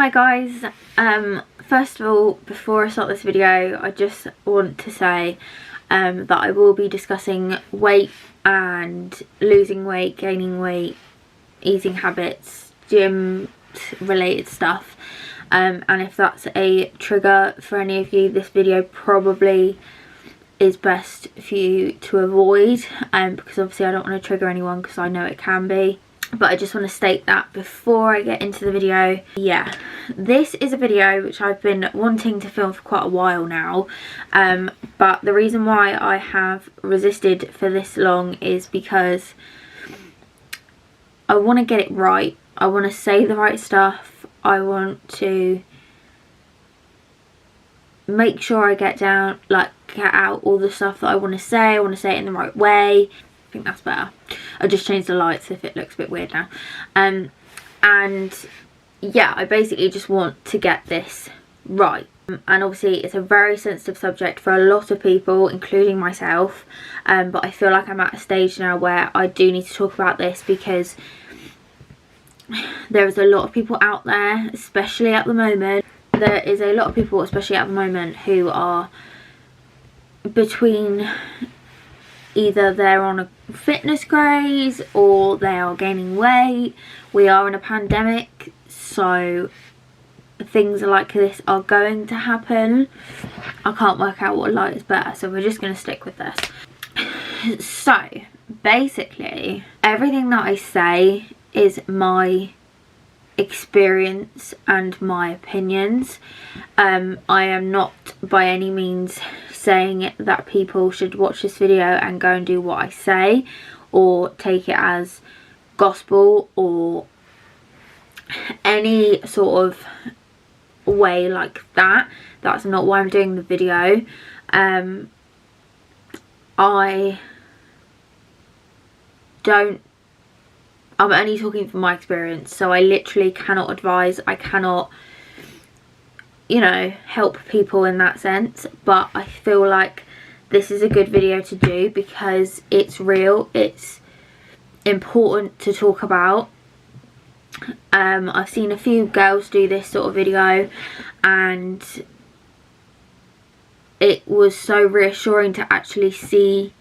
Hi guys, first of all, before I start this video, I just want to say that I will be discussing weight and losing weight, gaining weight, eating habits, gym related stuff, and if that's a trigger for any of you, this video probably is best for you to avoid, because obviously I don't want to trigger anyone because I know it can be. But I just want to state that before I get into the video. Yeah, this is a video which I've been wanting to film for quite a while now, but the reason why I have resisted for this long is because I want to get it right. I want to say the right stuff. I want to make sure I get out all the stuff that I want to say. I want to say it in the right way. I think that's better. I just changed the lights if it looks a bit weird now. And yeah, I basically just want to get this right. And obviously it's a very sensitive subject for a lot of people, including myself, but I feel like I'm at a stage now where I do need to talk about this because there is a lot of people out there, especially at the moment. There is a lot of people, especially at the moment, who are between either they're on a fitness craze or they are gaining weight. We are in a pandemic, so things like this are going to happen. I can't work out what light is better, so we're just going to stick with this. So basically everything that I say is my experience and my opinions. I am not by any means saying that people should watch this video and go and do what I say or take it as gospel or any sort of way like that. That's not why I'm doing the video. I'm only talking from my experience, so I literally cannot advise. I cannot, you know, help people in that sense, but I feel like this is a good video to do because it's real, it's important to talk about. I've seen a few girls do this sort of video and it was so reassuring to actually see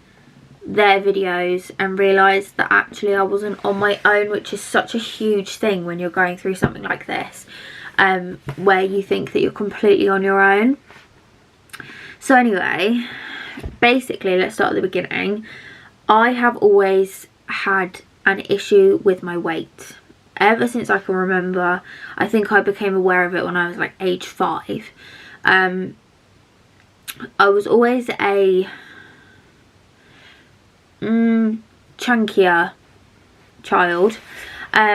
their videos and realise that actually I wasn't on my own, which is such a huge thing when you're going through something like this, where you think that you're completely on your own. So anyway, basically let's start at the beginning. I have always had an issue with my weight ever since I can remember. I think I became aware of it when I was like age 5. I was always a chunkier child.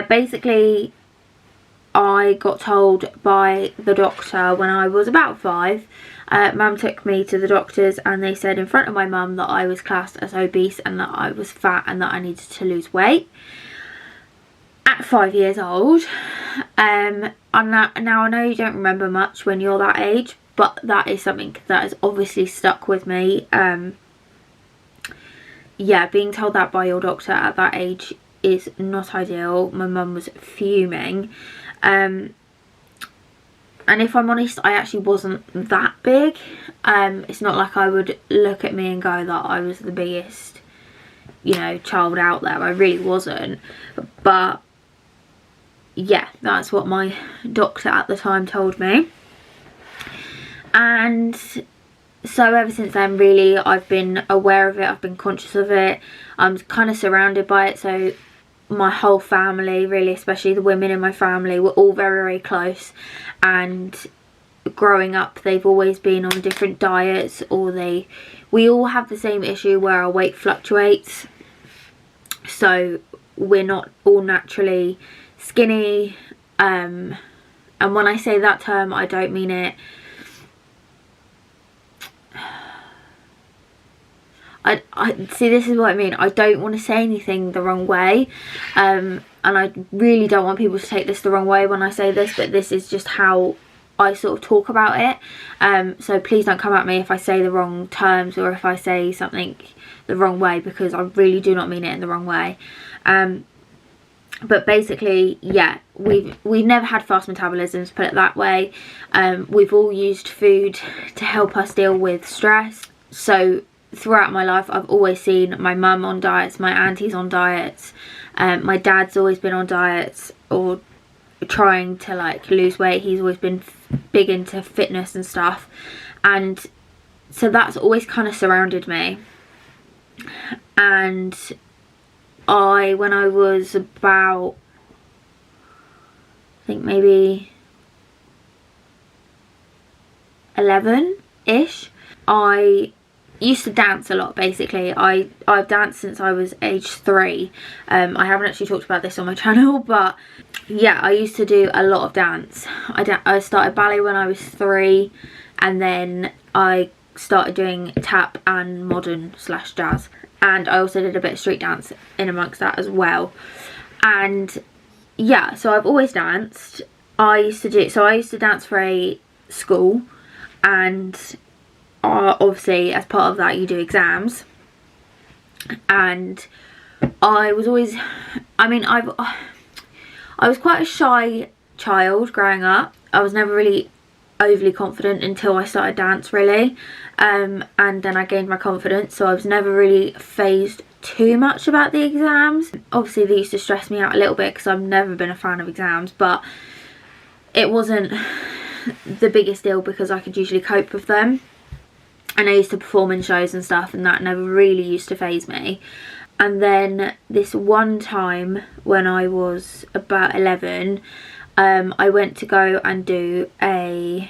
Basically I got told by the doctor when I was about 5. Mum took me to the doctors and they said in front of my mum that I was classed as obese and that I was fat and that I needed to lose weight at 5 years old. And now I know you don't remember much when you're that age, but that is something that has obviously stuck with me. Yeah, being told that by your doctor at that age is not ideal. My mum was fuming. And if I'm honest, I actually wasn't that big. It's not like I would look at me and go that I was the biggest, you know, child out there. I really wasn't. But yeah, that's what my doctor at the time told me. And so ever since then, really, I've been aware of it, I've been conscious of it, I'm kind of surrounded by it. So my whole family, really, especially the women in my family, were all very, very close, and growing up they've always been on different diets, or we all have the same issue where our weight fluctuates, so we're not all naturally skinny. And when I say that term, I don't mean it I see, this is what I mean. I don't want to say anything the wrong way, and I really don't want people to take this the wrong way when I say this, but this is just how I sort of talk about it. So please don't come at me if I say the wrong terms or if I say something the wrong way, because I really do not mean it in the wrong way. But basically, yeah, we've never had fast metabolisms, put it that way. We've all used food to help us deal with stress. So throughout my life, I've always seen my mum on diets, my aunties on diets, my dad's always been on diets or trying to like lose weight. He's always been big into fitness and stuff, and so that's always kind of surrounded me. And when I was about, I think maybe 11-ish, I used to dance a lot. Basically, I've danced since I was age 3. I haven't actually talked about this on my channel, but yeah, I used to do a lot of dance. I started ballet when I was 3, and then I started doing tap and modern / jazz, and I also did a bit of street dance in amongst that as well. And yeah, so I've always danced. I used to dance for a school, and obviously as part of that you do exams. And I was always, I mean, I was quite a shy child growing up. I was never really overly confident until I started dance, really. And then I gained my confidence, so I was never really phased too much about the exams. Obviously they used to stress me out a little bit because I've never been a fan of exams, but it wasn't the biggest deal because I could usually cope with them. And I used to perform in shows and stuff, and that never really used to faze me. And then this one time when I was about 11, I went to go and do I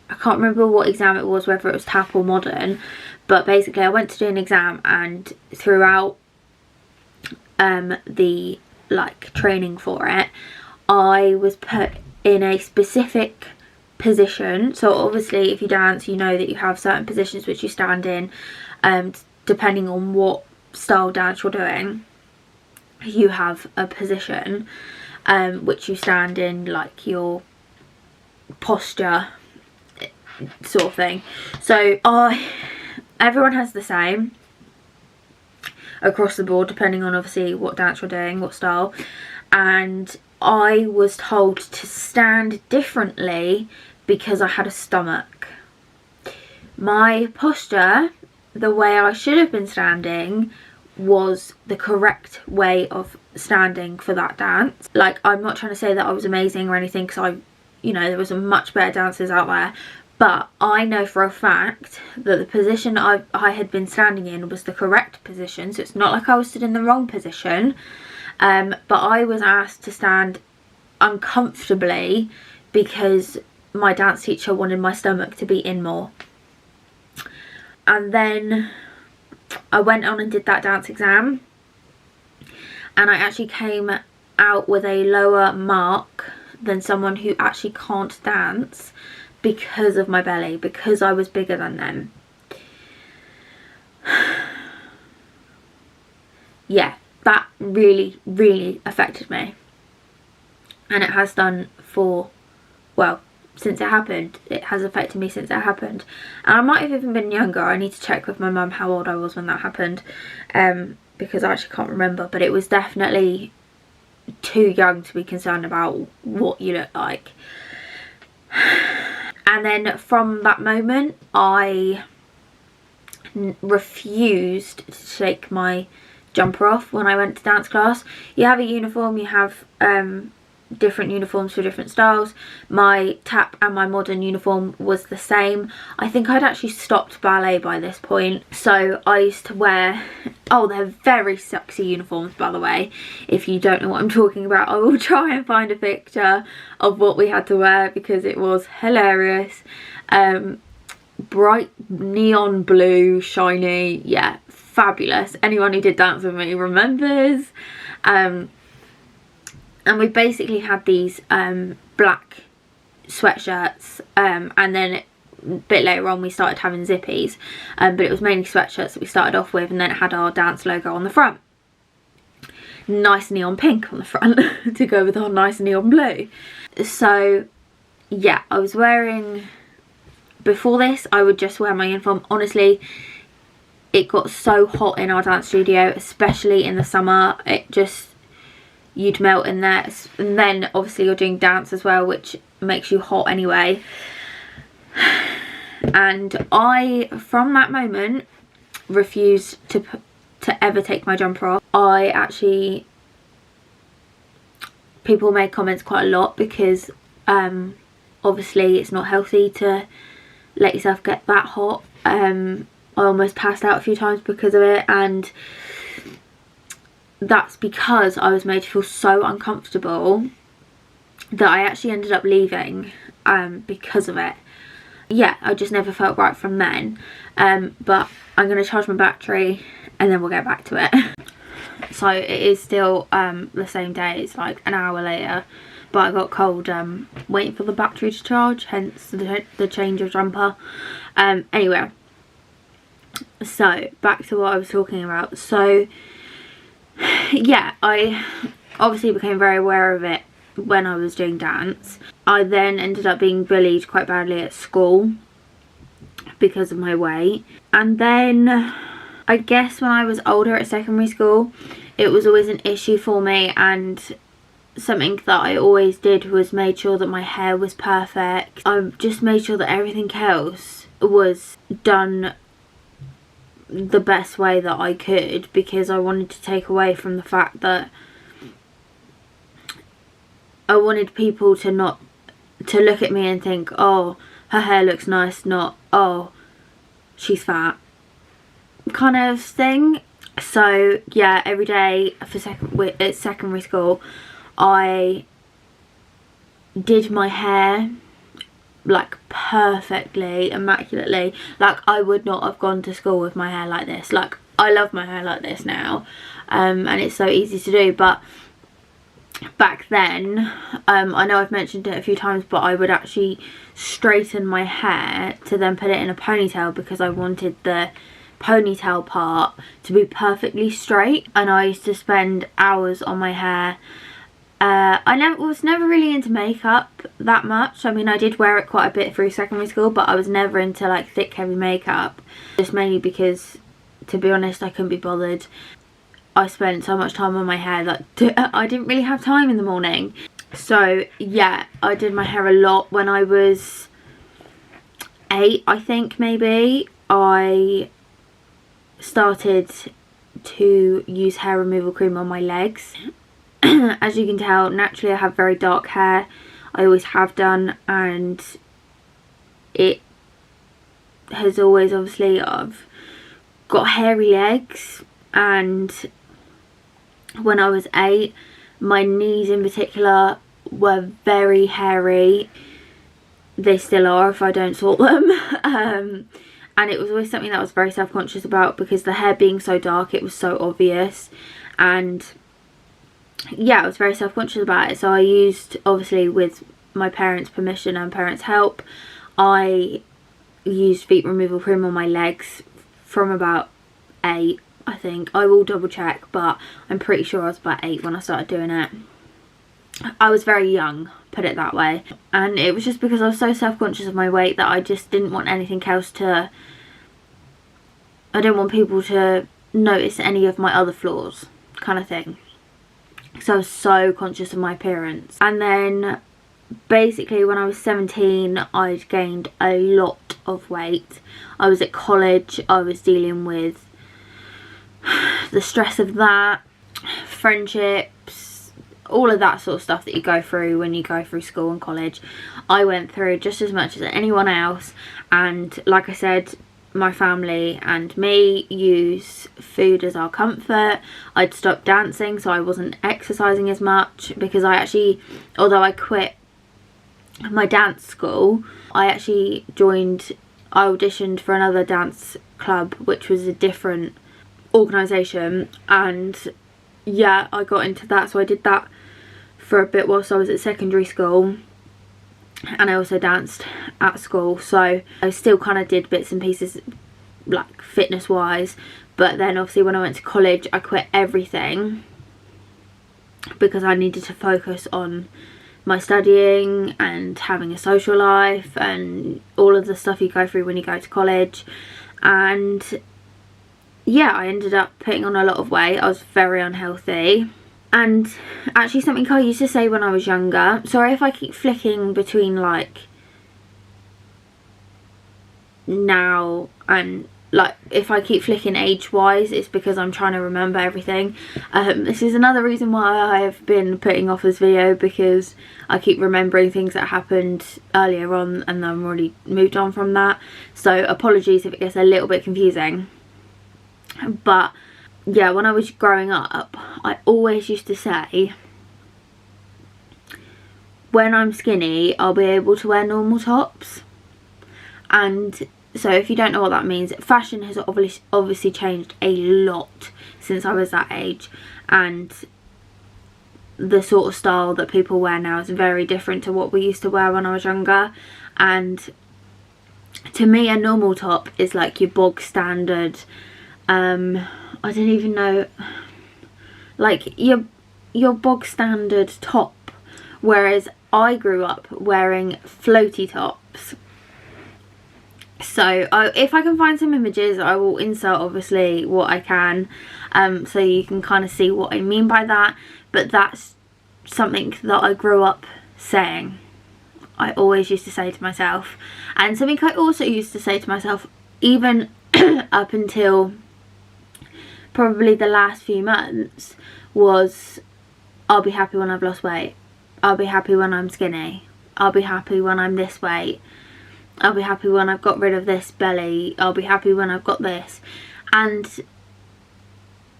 can't remember what exam it was, whether it was tap or modern, but basically I went to do an exam, and throughout the like training for it, I was put in a specific position. So obviously if you dance, you know that you have certain positions which you stand in, depending on what style dance you're doing. You have a position which you stand in, like your posture sort of thing. So everyone has the same across the board, depending on obviously what dance you're doing, what style. And I was told to stand differently because I had a stomach. My posture, the way I should have been standing, was the correct way of standing for that dance. Like, I'm not trying to say that I was amazing or anything, because you know, there was much better dancers out there, but I know for a fact that the position I had been standing in was the correct position. So it's not like I was stood in the wrong position, but I was asked to stand uncomfortably because my dance teacher wanted my stomach to be in more. And then I went on and did that dance exam, and I actually came out with a lower mark than someone who actually can't dance because of my belly, because I was bigger than them. Yeah, that really, really affected me. And it has done for, well, since it happened. It has affected me since it happened. And I might have even been younger. I need to check with my mum how old I was when that happened, because I actually can't remember. But it was definitely too young to be concerned about what you look like. And then from that moment, I refused to take my jumper off when I went to dance class. You have a uniform, you have different uniforms for different styles. My tap and my modern uniform was the same. I think I'd actually stopped ballet by this point, so I used to wear, oh, they're very sexy uniforms, by the way. If you don't know what I'm talking about, I will try and find a picture of what we had to wear because it was hilarious. Bright neon blue, shiny, yeah, fabulous. Anyone who did dance with me remembers. And we basically had these black sweatshirts, and then a bit later on we started having zippies, but it was mainly sweatshirts that we started off with, and then it had our dance logo on the front. Nice neon pink on the front to go with our nice neon blue. So yeah, I was wearing, before this I would just wear my uniform. Honestly, it got so hot in our dance studio, especially in the summer. It just, you'd melt in there. And then obviously you're doing dance as well, which makes you hot anyway. And I, from that moment, refused to ever take my jumper off. I actually, people made comments quite a lot because obviously it's not healthy to let yourself get that hot. I almost passed out a few times because of it, and that's because I was made to feel so uncomfortable that I actually ended up leaving because of it. Yeah, I just never felt right from then. But I'm going to charge my battery and then we'll get back to it. So it is still the same day. It's like an hour later, but I got cold waiting for the battery to charge, hence the change of jumper. Anyway, so back to what I was talking about. So yeah, I obviously became very aware of it when I was doing dance. I then ended up being bullied quite badly at school because of my weight. And then I guess when I was older at secondary school, it was always an issue for me, and something that I always did was made sure that my hair was perfect. I just made sure that everything else was done the best way that I could, because I wanted to take away from the fact that I wanted people to not to look at me and think, oh, her hair looks nice, not, oh, she's fat kind of thing. So yeah, every day for secondary school I did my hair like perfectly, immaculately. Like, I would not have gone to school with my hair like this. Like, I love my hair like this now, and it's so easy to do. But back then, I know I've mentioned it a few times, but I would actually straighten my hair to then put it in a ponytail, because I wanted the ponytail part to be perfectly straight. And I used to spend hours on my hair. I was never really into makeup that much. I mean, I did wear it quite a bit through secondary school, but I was never into like thick heavy makeup, just mainly because, to be honest, I couldn't be bothered. I spent so much time on my hair that I didn't really have time in the morning. So yeah, I did my hair a lot. When I was 8, I think, maybe, I started to use hair removal cream on my legs. As you can tell, naturally I have very dark hair. I always have done, and it has always, obviously, I've got hairy legs. And when I was 8, my knees in particular were very hairy. They still are if I don't sort them. And it was always something that I was very self-conscious about, because the hair being so dark, it was so obvious. And yeah, I was very self-conscious about it. So I used, obviously with my parents' permission and parents' help, I used feet removal cream on my legs from about 8, I think. I will double check, but I'm pretty sure I was about 8 when I started doing it. I was very young, put it that way. And it was just because I was so self-conscious of my weight that I just didn't want anything else to, I didn't want people to notice any of my other flaws, kind of thing. So I was so conscious of my appearance. And then basically when I was 17, I'd gained a lot of weight. I was at college, I was dealing with the stress of that, friendships, all of that sort of stuff that you go through when you go through school and college. I went through just as much as anyone else. And like I said, my family and me use food as our comfort. I'd stopped dancing, so I wasn't exercising as much, because I actually, although I quit my dance school, I auditioned for another dance club, which was a different organisation, and yeah, I got into that. So I did that for a bit whilst I was at secondary school, and I also danced at school. So I still kind of did bits and pieces, like fitness wise. But then obviously when I went to college, I quit everything because I needed to focus on my studying and having a social life and all of the stuff you go through when you go to college. And yeah, I ended up putting on a lot of weight. I was very unhealthy. And actually something I used to say when I was younger, sorry if I keep flicking between like now and like if I keep flicking age wise, it's because I'm trying to remember everything. This is another reason why I have been putting off this video, because I keep remembering things that happened earlier on and I've already moved on from that. So apologies if it gets a little bit confusing. But yeah, when I was growing up, I always used to say, when I'm skinny, I'll be able to wear normal tops. And so if you don't know what that means, fashion has obviously changed a lot since I was that age, and the sort of style that people wear now is very different to what we used to wear when I was younger. And to me, a normal top is like your bog standard, I don't even know, like your bog standard top, whereas I grew up wearing floaty tops. So if I can find some images, I will insert obviously what I can, so you can kind of see what I mean by that. But that's something that I grew up saying. I always used to say to myself, and something I also used to say to myself even up until probably the last few months was, I'll be happy when I've lost weight, I'll be happy when I'm skinny, I'll be happy when I'm this weight, I'll be happy when I've got rid of this belly, I'll be happy when I've got this. And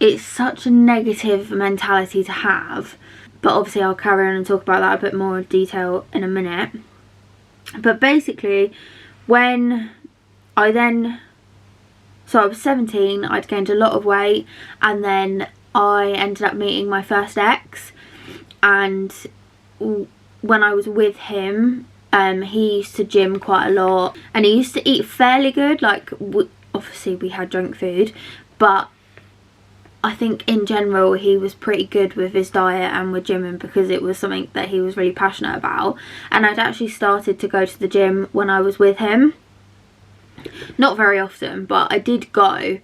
it's such a negative mentality to have, but obviously I'll carry on and talk about that a bit more in detail in a minute. But basically, when I then, so I was 17, I'd gained a lot of weight, and then I ended up meeting my first ex, and when I was with him, he used to gym quite a lot, and he used to eat fairly good. Like, obviously we had junk food, but I think in general he was pretty good with his diet and with gymming, because it was something that he was really passionate about. And I'd actually started to go to the gym when I was with him, not very often, but I did go,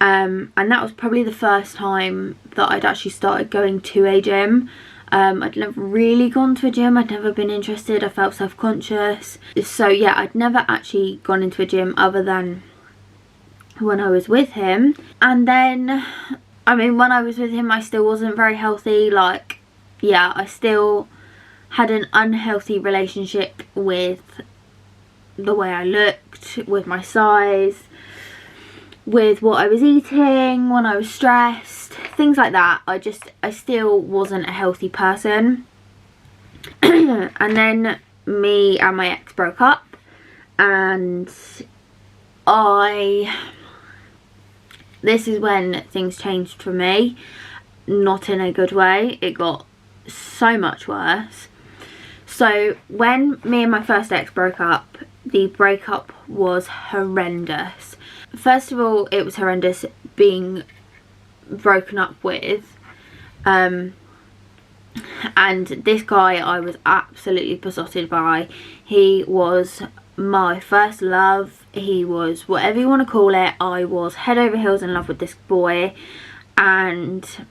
and that was probably the first time that I'd actually started going to a gym. I'd never really gone to a gym, I'd never been interested, I felt self-conscious. So yeah, I'd never actually gone into a gym other than when I was with him. And then, I mean, when I was with him I still wasn't very healthy. Like, yeah, I still had an unhealthy relationship with the way I looked, with my size, with what I was eating, when I was stressed, things like that. I still wasn't a healthy person. And then me and my ex broke up, and this is when things changed for me, not in a good way. It got so much worse. So when me and my first ex broke up, the breakup was horrendous. First of all, it was horrendous being broken up with, and this guy I was absolutely besotted by. He was my first love, he was whatever you want to call it. I was head over heels in love with this boy, and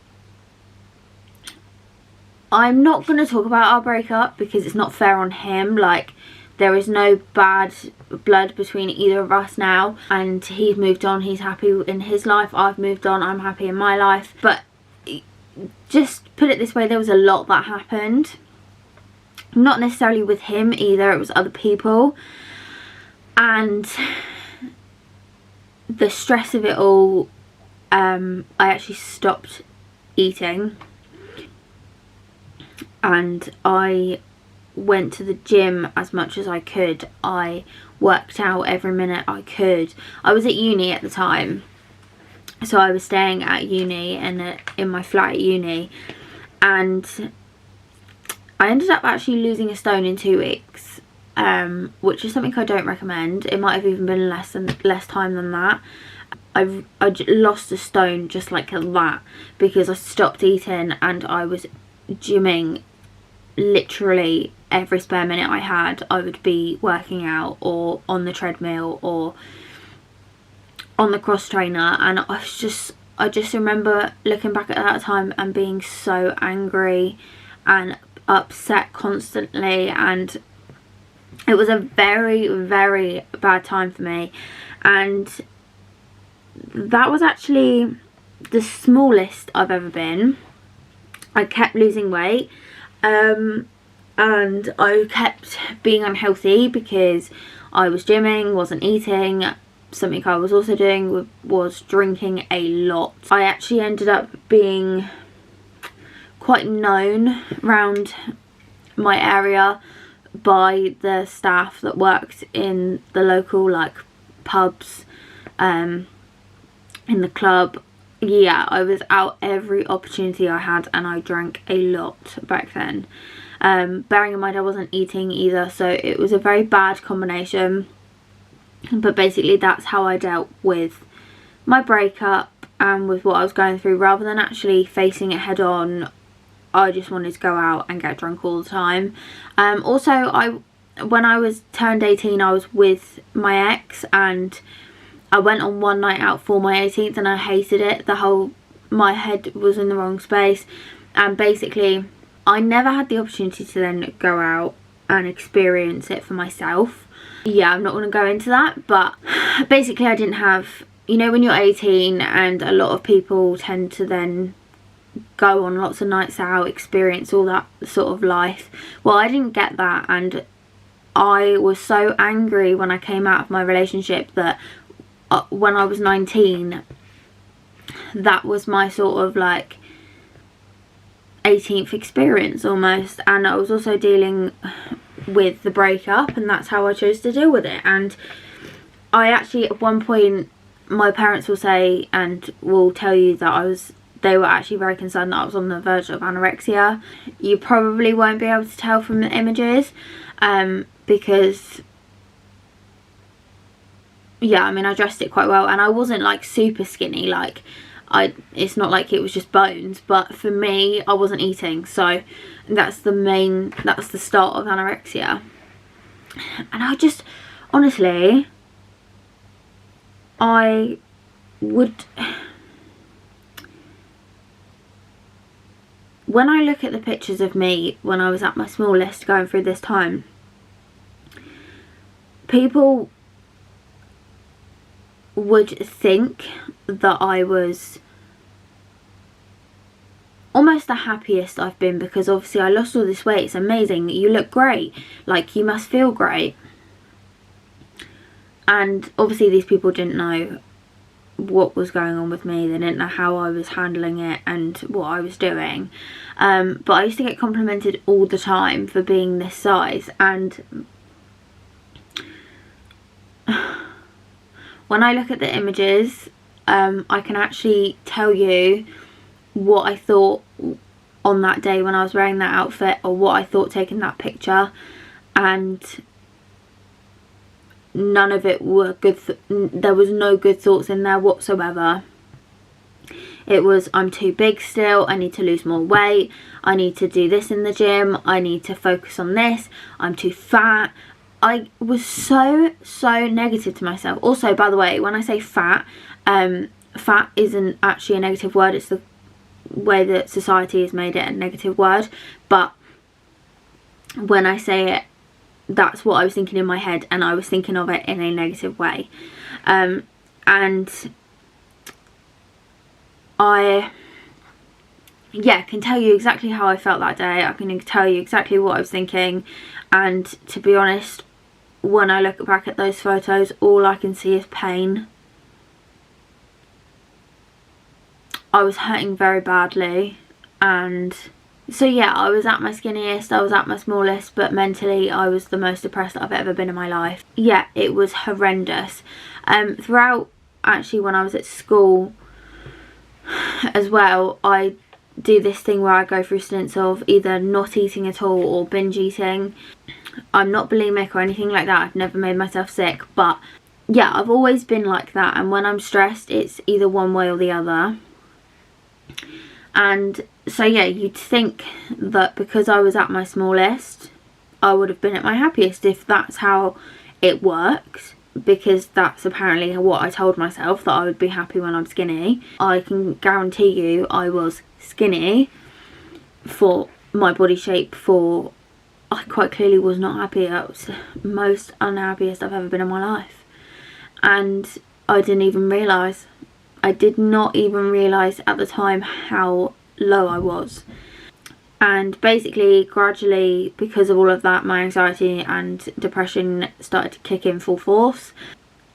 I'm not going to talk about our breakup because it's not fair on him. Like, there is no bad blood between either of us now, and he's moved on, he's happy in his life, I've moved on, I'm happy in my life. But just put it this way, there was a lot that happened, not necessarily with him either, it was other people. And the stress of it all, I actually stopped eating, and I went to the gym as much as I could. I worked out every minute I could. I was at uni at the time, so I was staying at uni and in my flat at uni, and I ended up actually losing a stone in 2 weeks, which is something I don't recommend. It might have even been less time than that. I lost a stone just like that because I stopped eating, and I was gymming literally every spare minute I had. I would be working out or on the treadmill or on the cross trainer, and I just remember looking back at that time and being so angry and upset constantly, and it was a very, very bad time for me. And that was actually the smallest I've ever been. I kept losing weight, and I kept being unhealthy because I was gymming, wasn't eating. Something I was also doing was drinking a lot. I actually ended up being quite known around my area by the staff that worked in the local like pubs, in the club. Yeah, I was out every opportunity I had, and I drank a lot back then. Bearing in mind I wasn't eating either, so it was a very bad combination. But basically that's how I dealt with my breakup and with what I was going through. Rather than actually facing it head on, I just wanted to go out and get drunk all the time. Also, when I was turned 18, I was with my ex, and I went on one night out for my 18th, and I hated it. My head was in the wrong space, and basically I never had the opportunity to then go out and experience it for myself. Yeah, I'm not going to go into that, but basically I didn't have, you know, when you're 18 and a lot of people tend to then go on lots of nights out, experience all that sort of life. Well, I didn't get that, and I was so angry when I came out of my relationship that when I was 19, that was my sort of like 18th experience almost. And I was also dealing with the breakup, and that's how I chose to deal with it. And I actually, at one point, my parents will say and will tell you that they were actually very concerned that I was on the verge of anorexia. You probably won't be able to tell from the images, because yeah, I mean, I dressed it quite well, and I wasn't like super skinny, like it's not like it was just bones, but for me, I wasn't eating, so that's the start of anorexia. And I just, honestly, I would, when I look at the pictures of me when I was at my smallest going through this time, people would think that I was almost the happiest I've been, because obviously I lost all this weight. It's amazing, you look great, like you must feel great. And obviously these people didn't know what was going on with me. They didn't know how I was handling it and what I was doing. But I used to get complimented all the time for being this size, and when I look at the images, I can actually tell you what I thought on that day when I was wearing that outfit, or what I thought taking that picture, and none of it were good. There was no good thoughts in there whatsoever. It was, I'm too big still, I need to lose more weight, I need to do this in the gym, I need to focus on this, I'm too fat. I was so negative to myself. Also, by the way, when I say fat, fat isn't actually a negative word. It's the way that society has made it a negative word. But when I say it, that's what I was thinking in my head, and I was thinking of it in a negative way. And I, yeah, can tell you exactly how I felt that day. I can tell you exactly what I was thinking. And to be honest, when I look back at those photos, all I can see is pain. I was hurting very badly, and so yeah, I was at my skinniest, I was at my smallest, but mentally I was the most depressed I've ever been in my life. Yeah, it was horrendous. Throughout, actually, when I was at school as well, I do this thing where I go through stints of either not eating at all or binge eating. I'm not bulimic or anything like that. I've never made myself sick, but yeah, I've always been like that, and when I'm stressed, it's either one way or the other. And so yeah, you'd think that because I was at my smallest, I would have been at my happiest if that's how it works. because that's apparently what I told myself, that I would be happy when I'm skinny. I can guarantee you I was skinny for my body shape, for I quite clearly was not happy. I was the most unhappiest I've ever been in my life, and I didn't even realise. I did not even realise at the time how low I was. And basically, gradually, because of all of that, my anxiety and depression started to kick in full force.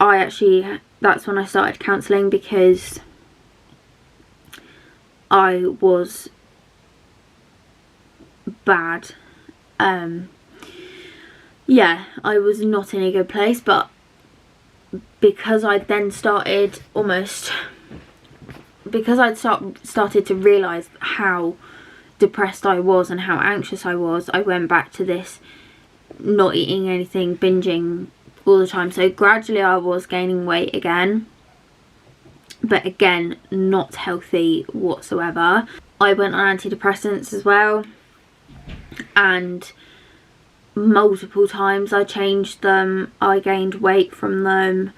That's when I started counselling, because I was bad. Yeah, I was not in a good place, but because I'd then started started to realise how depressed I was and how anxious I was, I went back to this not eating anything, binging all the time. So gradually I was gaining weight again, but again, not healthy whatsoever. I went on antidepressants as well, and multiple times I changed them. I gained weight from them.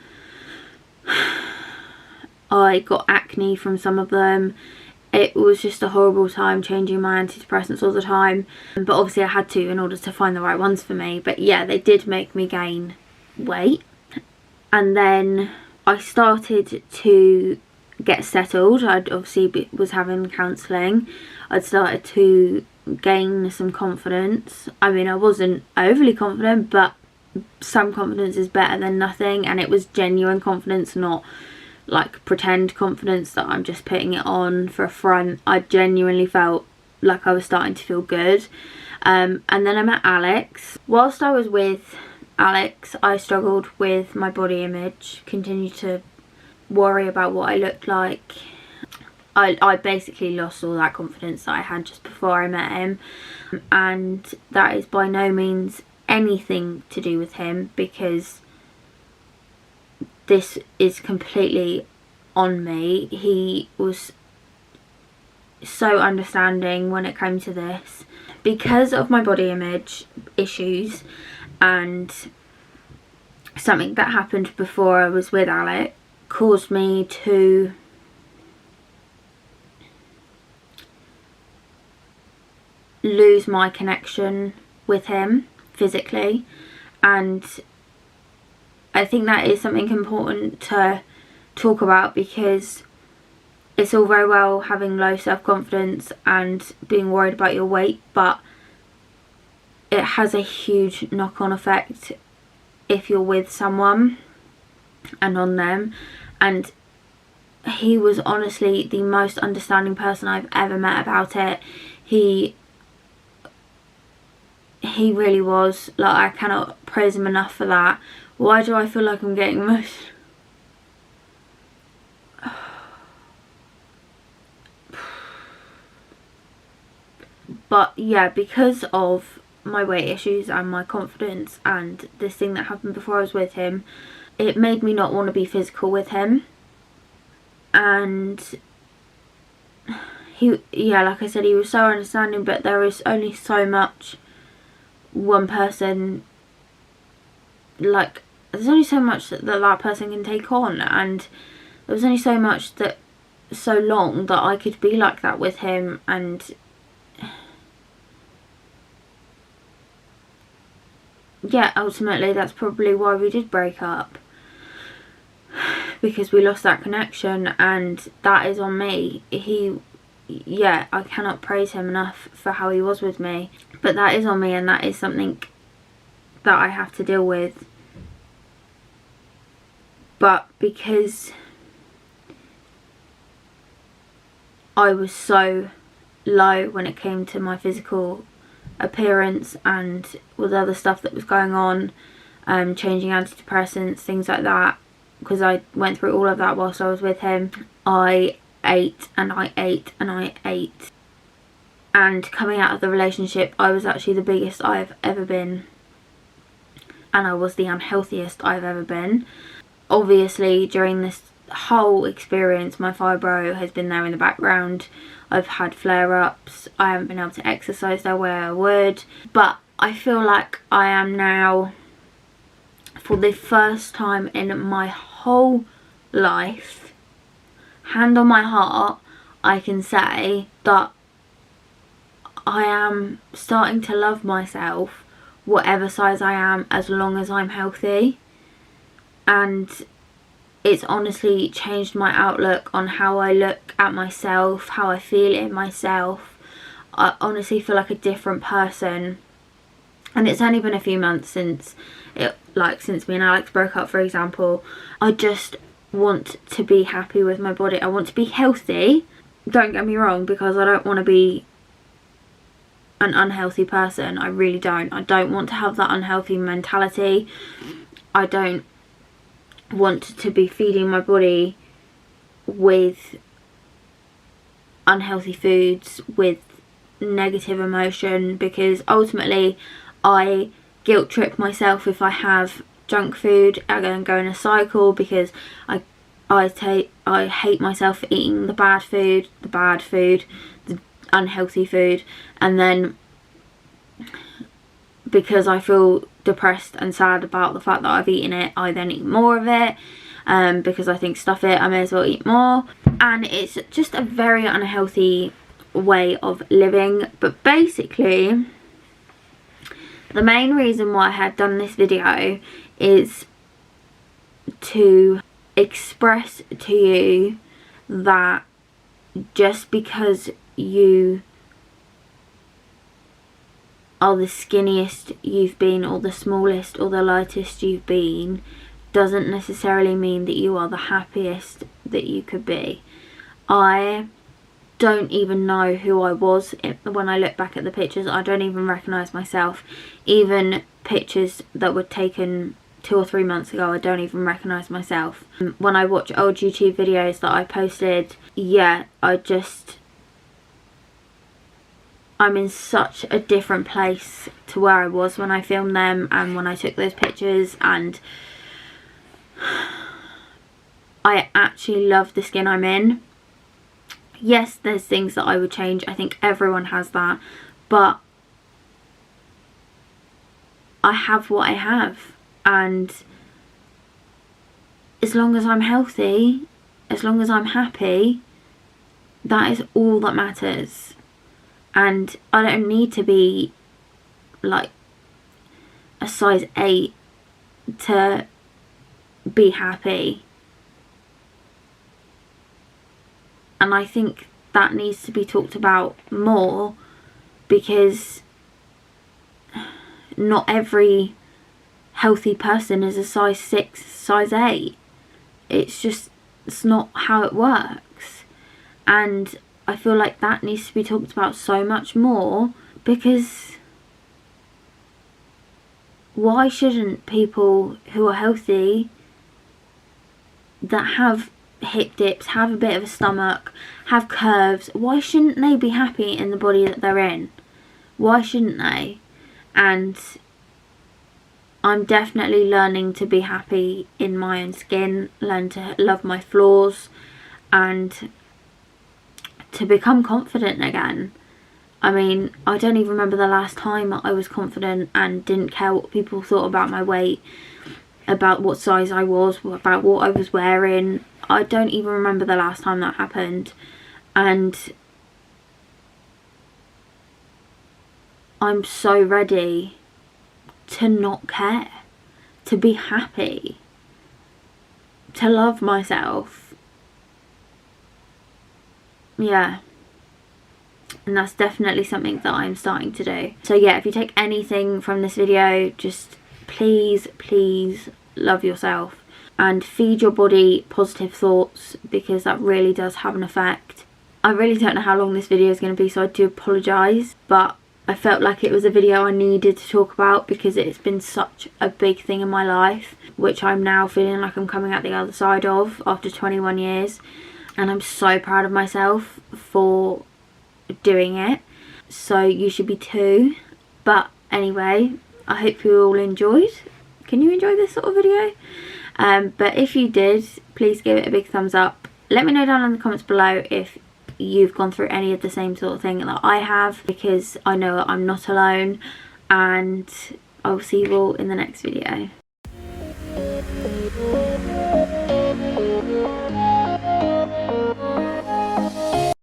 I got acne from some of them. It was just a horrible time changing my antidepressants all the time, but obviously I had to in order to find the right ones for me. But yeah, they did make me gain weight. And then I started to get settled. I'd obviously was having counselling. I'd started to gain some confidence. I mean, I wasn't overly confident, but some confidence is better than nothing, and it was genuine confidence, not like pretend confidence that I'm just putting it on for a front. I genuinely felt like I was starting to feel good. And then I met Alex. Whilst I was with Alex, I struggled with my body image, continued to worry about what I looked like. I basically lost all that confidence that I had just before I met him, and that is by no means anything to do with him, because this is completely on me. He was so understanding when it came to this. Because of my body image issues and something that happened before I was with Alex caused me to lose my connection with him physically, and I think that is something important to talk about, because it's all very well having low self-confidence and being worried about your weight, but it has a huge knock-on effect if you're with someone and on them. And he was honestly the most understanding person I've ever met about it. He really was. Like, I cannot praise him enough for that. Why do I feel like I'm getting emotional? But yeah, because of my weight issues and my confidence and this thing that happened before I was with him, it made me not want to be physical with him. And yeah, like I said, he was so understanding, but there is only so much one person, like, there's only so much that person can take on, and there was only so much so long that I could be like that with him. And yeah, ultimately that's probably why we did break up, because we lost that connection, and that is on me. Yeah, I cannot praise him enough for how he was with me, but that is on me, and that is something that I have to deal with. But because I was so low when it came to my physical appearance, and with other stuff that was going on, changing antidepressants, things like that, because I went through all of that whilst I was with him, I ate and I ate and I ate. And coming out of the relationship, I was actually the biggest I've ever been, and I was the unhealthiest I've ever been. Obviously, during this whole experience, my fibro has been there in the background. I've had flare-ups. I haven't been able to exercise the way I would, but I feel like I am now for the first time in my whole life, hand on my heart, I can say that I am starting to love myself, whatever size I am, as long as I'm healthy. And it's honestly changed my outlook on how I look at myself, how I feel in myself. I honestly feel like a different person. And it's only been a few months since since me and Alex broke up, for example. I just want to be happy with my body. I want to be healthy, don't get me wrong, because I don't want to be an unhealthy person. I really don't. I don't want to have that unhealthy mentality. I don't want to be feeding my body with unhealthy foods, with negative emotion, because ultimately I guilt trip myself if I have junk food. I then go in a cycle because I hate myself for eating the bad food, the unhealthy food, and then because I feel depressed and sad about the fact that I've eaten it, I then eat more of it, because I think, stuff it, I may as well eat more. And it's just a very unhealthy way of living. But basically, the main reason why I had done this video is to express to you that just because you are the skinniest you've been, or the smallest or the lightest you've been, doesn't necessarily mean that you are the happiest that you could be. I don't even know who I was when I look back at the pictures. I don't even recognise myself. Even pictures that were taken 2 or 3 months ago, I don't even recognise myself. When I watch old YouTube videos that I posted, yeah, I'm in such a different place to where I was when I filmed them and when I took those pictures, and I actually love the skin I'm in. Yes, there's things that I would change. I think everyone has that. But I have what I have. And as long as I'm healthy, as long as I'm happy, that is all that matters. And I don't need to be like a size 8 to be happy. And I think that needs to be talked about more, because not every healthy person is a size 6, size 8. It's not how it works. And I feel like that needs to be talked about so much more, because why shouldn't people who are healthy, that have hip dips, have a bit of a stomach, have curves, why shouldn't they be happy in the body that they're in? Why shouldn't they? And I'm definitely learning to be happy in my own skin, learn to love my flaws, and to become confident again. I mean, I don't even remember the last time I was confident and didn't care what people thought about my weight, about what size I was, about what I was wearing. I don't even remember the last time that happened. And I'm so ready to not care, to be happy, to love myself. Yeah. And that's definitely something that I'm starting to do. So yeah, if you take anything from this video, just please love yourself and feed your body positive thoughts, because that really does have an effect. I really don't know how long this video is going to be, so I do apologise, but I felt like it was a video I needed to talk about, because it's been such a big thing in my life, which I'm now feeling like I'm coming out the other side of after 21 years. And I'm so proud of myself for doing it. So you should be too. But anyway, I hope you all enjoyed. Can you enjoy this sort of video? But if you did, please give it a big thumbs up. Let me know down in the comments below if you've gone through any of the same sort of thing that I have, because I know I'm not alone. And I will see you all in the next video.